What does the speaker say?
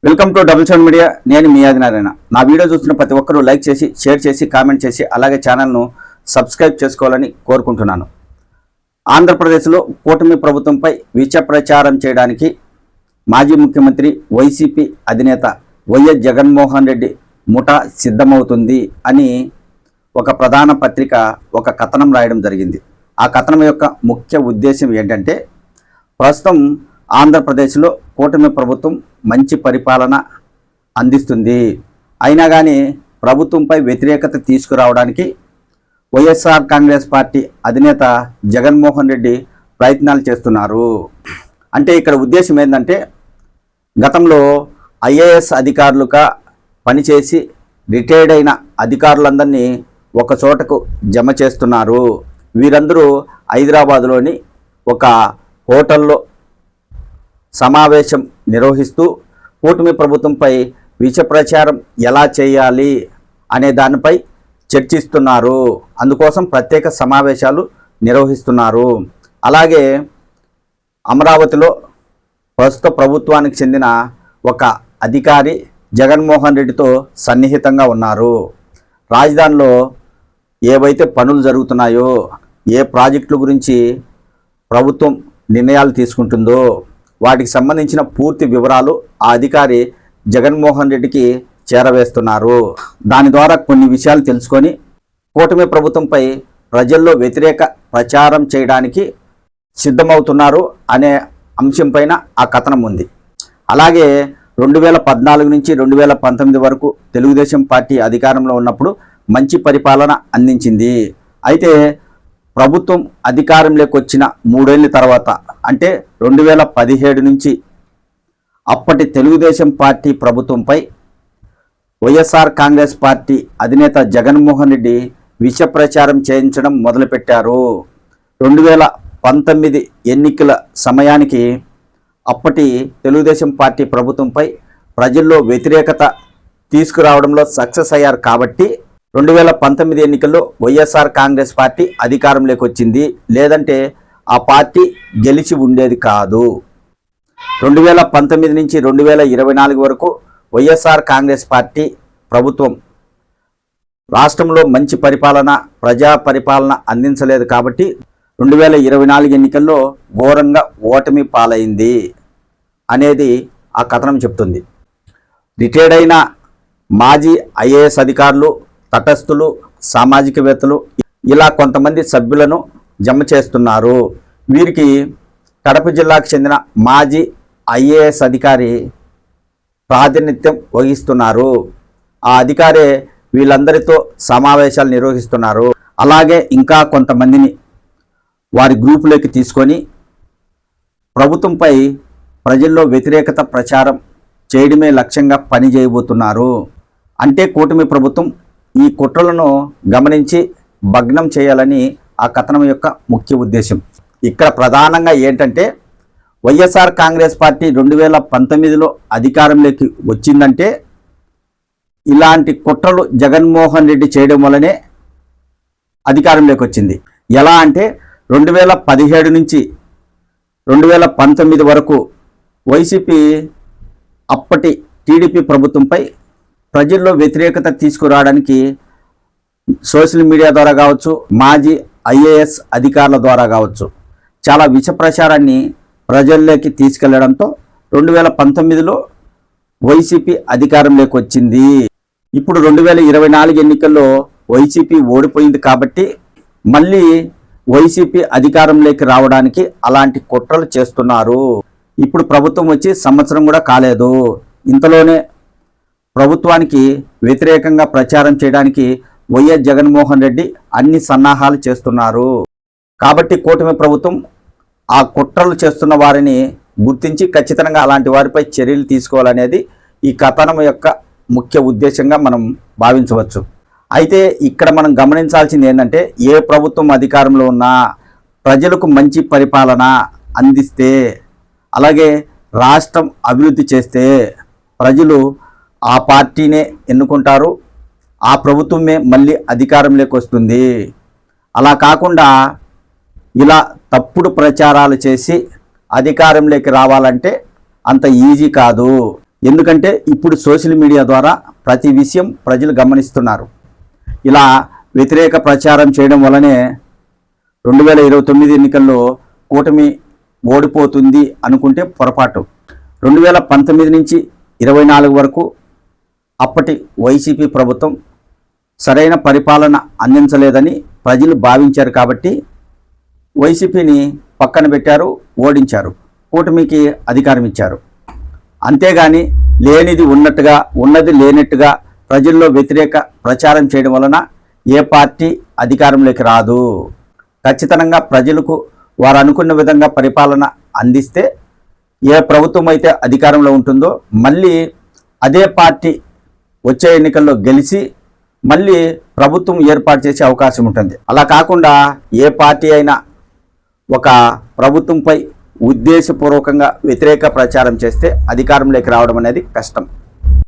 Welcome to double seven media. నేను మీ ఆదినారాయణ. నా video చూస్తున్న ప్రతి ఒక్కరూ లైక్ చేసి, షేర్ చేసి, కామెంట్ చేసి, అలాగే ఛానల్ను సబ్స్క్రైబ్ చేసుకోవాలని కోరుకుంటున్నాను. ఆంధ్రప్రదేశ్లో కూటమి ప్రభుత్వంపై విష ప్రచారం చేయడానికి మాజీ ముఖ్యమంత్రి వైసీపీ అధినేత వైఎస్ జగన్మోహన్ రెడ్డి ముఠా సిద్ధమవుతుంది అని ఒక ప్రధాన పత్రిక ఒక కథనం రాయడం జరిగింది. ఆ కథనం యొక్క ముఖ్య ఉద్దేశం ఏంటంటే, ప్రస్తుతం ఆంధ్రప్రదేశ్లో కూటమి ప్రభుత్వం మంచి పరిపాలన అందిస్తుంది. అయినా కానీ ప్రభుత్వంపై వ్యతిరేకత తీసుకురావడానికి వైఎస్ఆర్ కాంగ్రెస్ పార్టీ అధినేత జగన్మోహన్ రెడ్డి ప్రయత్నాలు చేస్తున్నారు. అంటే ఇక్కడ ఉద్దేశం ఏంటంటే, గతంలో ఐఏఎస్ అధికారులుగా పనిచేసి రిటైర్డ్ అయిన అధికారులందరినీ ఒక చోటకు జమ చేస్తున్నారు. వీరందరూ హైదరాబాదులోని ఒక హోటల్లో సమావేశం నిర్వహిస్తూ కూటమి ప్రభుత్వంపై విష ప్రచారం ఎలా చేయాలి అనే దానిపై చర్చిస్తున్నారు. అందుకోసం ప్రత్యేక సమావేశాలు నిర్వహిస్తున్నారు. అలాగే అమరావతిలో ప్రస్తుత ప్రభుత్వానికి చెందిన ఒక అధికారి జగన్మోహన్ రెడ్డితో సన్నిహితంగా ఉన్నారు. రాజధానిలో ఏవైతే పనులు జరుగుతున్నాయో, ఏ ప్రాజెక్టుల గురించి ప్రభుత్వం నిర్ణయాలు తీసుకుంటుందో వాటికి సంబంధించిన పూర్తి వివరాలు ఆ అధికారి జగన్మోహన్ రెడ్డికి చేరవేస్తున్నారు. దాని ద్వారా కొన్ని విషయాలు తెలుసుకొని కూటమి ప్రభుత్వంపై ప్రజల్లో వ్యతిరేక ప్రచారం చేయడానికి సిద్ధమవుతున్నారు అనే అంశంపైన ఆ కథనం ఉంది. అలాగే 2014 నుంచి 2019 వరకు తెలుగుదేశం పార్టీ అధికారంలో ఉన్నప్పుడు మంచి పరిపాలన అందించింది. అయితే ప్రభుత్వం అధికారంలోకి వచ్చిన 3 ఏళ్ళ తర్వాత, అంటే 2017 నుంచి అప్పటి తెలుగుదేశం పార్టీ ప్రభుత్వంపై వైఎస్ఆర్ కాంగ్రెస్ పార్టీ అధినేత జగన్మోహన్ రెడ్డి విష ప్రచారం చేయించడం మొదలుపెట్టారు. 2019 ఎన్నికల సమయానికి అప్పటి తెలుగుదేశం పార్టీ ప్రభుత్వంపై ప్రజల్లో వ్యతిరేకత తీసుకురావడంలో సక్సెస్ అయ్యారు. కాబట్టి 2019 ఎన్నికల్లో వైఎస్ఆర్ కాంగ్రెస్ పార్టీ అధికారంలోకి వచ్చింది. లేదంటే ఆ పార్టీ గెలిచి ఉండేది కాదు. 2019 నుంచి 2024 వరకు వైఎస్ఆర్ కాంగ్రెస్ పార్టీ ప్రభుత్వం రాష్ట్రంలో మంచి పరిపాలన, ప్రజా పరిపాలన అందించలేదు. కాబట్టి 2024 ఎన్నికల్లో ఘోరంగా ఓటమి పాలైంది అనేది ఆ కథనం చెప్తుంది. రిటైర్డ్ అయిన మాజీ ఐఏఎస్ అధికారులు, తటస్థులు, సామాజికవేత్తలు ఇలా కొంతమంది సభ్యులను జమ చేస్తున్నారు. వీరికి కడప జిల్లాకు చెందిన మాజీ ఐఏఎస్ అధికారి ప్రాతినిధ్యం వహిస్తున్నారు. ఆ అధికారే వీళ్ళందరితో సమావేశాలు నిర్వహిస్తున్నారు. అలాగే ఇంకా కొంతమందిని వారి గ్రూపులోకి తీసుకొని ప్రభుత్వంపై ప్రజల్లో వ్యతిరేకత ప్రచారం చేయడమే లక్ష్యంగా పనిచేయబోతున్నారు. అంటే కూటమి ప్రభుత్వం ఈ కుట్రలను గమనించి భగ్నం చేయాలని ఆ కథనం యొక్క ముఖ్య ఉద్దేశం. ఇక్కడ ప్రధానంగా ఏంటంటే, వైఎస్ఆర్ కాంగ్రెస్ పార్టీ 2019లో అధికారంలోకి వచ్చిందంటే ఇలాంటి కుట్రలు జగన్మోహన్ రెడ్డి చేయడం వల్లనే అధికారంలోకి వచ్చింది. ఎలా అంటే 2017 నుంచి 2019 వరకు వైసీపీ అప్పటి టీడీపీ ప్రభుత్వంపై ప్రజల్లో వ్యతిరేకత తీసుకురావడానికి సోషల్ మీడియా ద్వారా కావచ్చు, మాజీ ఐఏఎస్ అధికారుల ద్వారా కావచ్చు, చాలా విష ప్రచారాన్ని ప్రజల్లోకి తీసుకెళ్లడంతో 2019లో వైసీపీ అధికారంలోకి వచ్చింది. ఇప్పుడు 2024 ఎన్నికల్లో వైసీపీ ఓడిపోయింది. కాబట్టి మళ్ళీ వైసీపీ అధికారంలోకి రావడానికి అలాంటి కుట్రలు చేస్తున్నారు. ఇప్పుడు ప్రభుత్వం వచ్చి సంవత్సరం కూడా కాలేదు. ఇంతలోనే ప్రభుత్వానికి వ్యతిరేకంగా ప్రచారం చేయడానికి వైఎస్ జగన్మోహన్ రెడ్డి అన్ని సన్నాహాలు చేస్తున్నారు. కాబట్టి కూటమి ప్రభుత్వం ఆ కుట్రలు చేస్తున్న వారిని గుర్తించి ఖచ్చితంగా అలాంటి వారిపై చర్యలు తీసుకోవాలనేది ఈ కథనం యొక్క ముఖ్య ఉద్దేశంగా మనం భావించవచ్చు. అయితే ఇక్కడ మనం గమనించాల్సింది ఏంటంటే, ఏ ప్రభుత్వం అధికారంలో ఉన్నా ప్రజలకు మంచి పరిపాలన అందిస్తే, అలాగే రాష్ట్రం అభివృద్ధి చేస్తే ప్రజలు ఆ పార్టీనే ఎన్నుకుంటారు. ఆ ప్రభుత్వమే మళ్ళీ అధికారంలోకి వస్తుంది. అలా కాకుండా ఇలా తప్పుడు ప్రచారాలు చేసి అధికారంలోకి రావాలంటే అంత ఈజీ కాదు. ఎందుకంటే ఇప్పుడు సోషల్ మీడియా ద్వారా ప్రతి విషయం ప్రజలు గమనిస్తున్నారు. ఇలా వ్యతిరేక ప్రచారం చేయడం వల్లనే 2029 ఎన్నికల్లో కూటమి ఓడిపోతుంది అనుకుంటే పొరపాటు. 2019 నుంచి 24 వరకు అప్పటి వైసీపీ ప్రభుత్వం సరైన పరిపాలన అందించలేదని ప్రజలు భావించారు కాబట్టి వైసీపీని పక్కన పెట్టారు, ఓడించారు, కూటమికి అధికారం ఇచ్చారు. అంతేగాని లేనిది ఉన్నట్టుగా ఉన్నది లేనట్టుగా ప్రజల్లో వ్యతిరేక ప్రచారం చేయడం వలన ఏ పార్టీ అధికారంలోకి రాదు. ఖచ్చితంగా ప్రజలకు వారు అనుకున్న విధంగా పరిపాలన అందిస్తే ఏ ప్రభుత్వం అయితే అధికారంలో ఉంటుందో మళ్ళీ అదే పార్టీ వచ్చే ఎన్నికల్లో గెలిచి మళ్ళీ ప్రభుత్వం ఏర్పాటు చేసే అవకాశం ఉంటుంది. అలా కాకుండా ఏ పార్టీ అయినా ఒక ప్రభుత్వంపై ఉద్దేశపూర్వకంగా వ్యతిరేక ప్రచారం చేస్తే అధికారంలోకి రావడం అనేది కష్టం.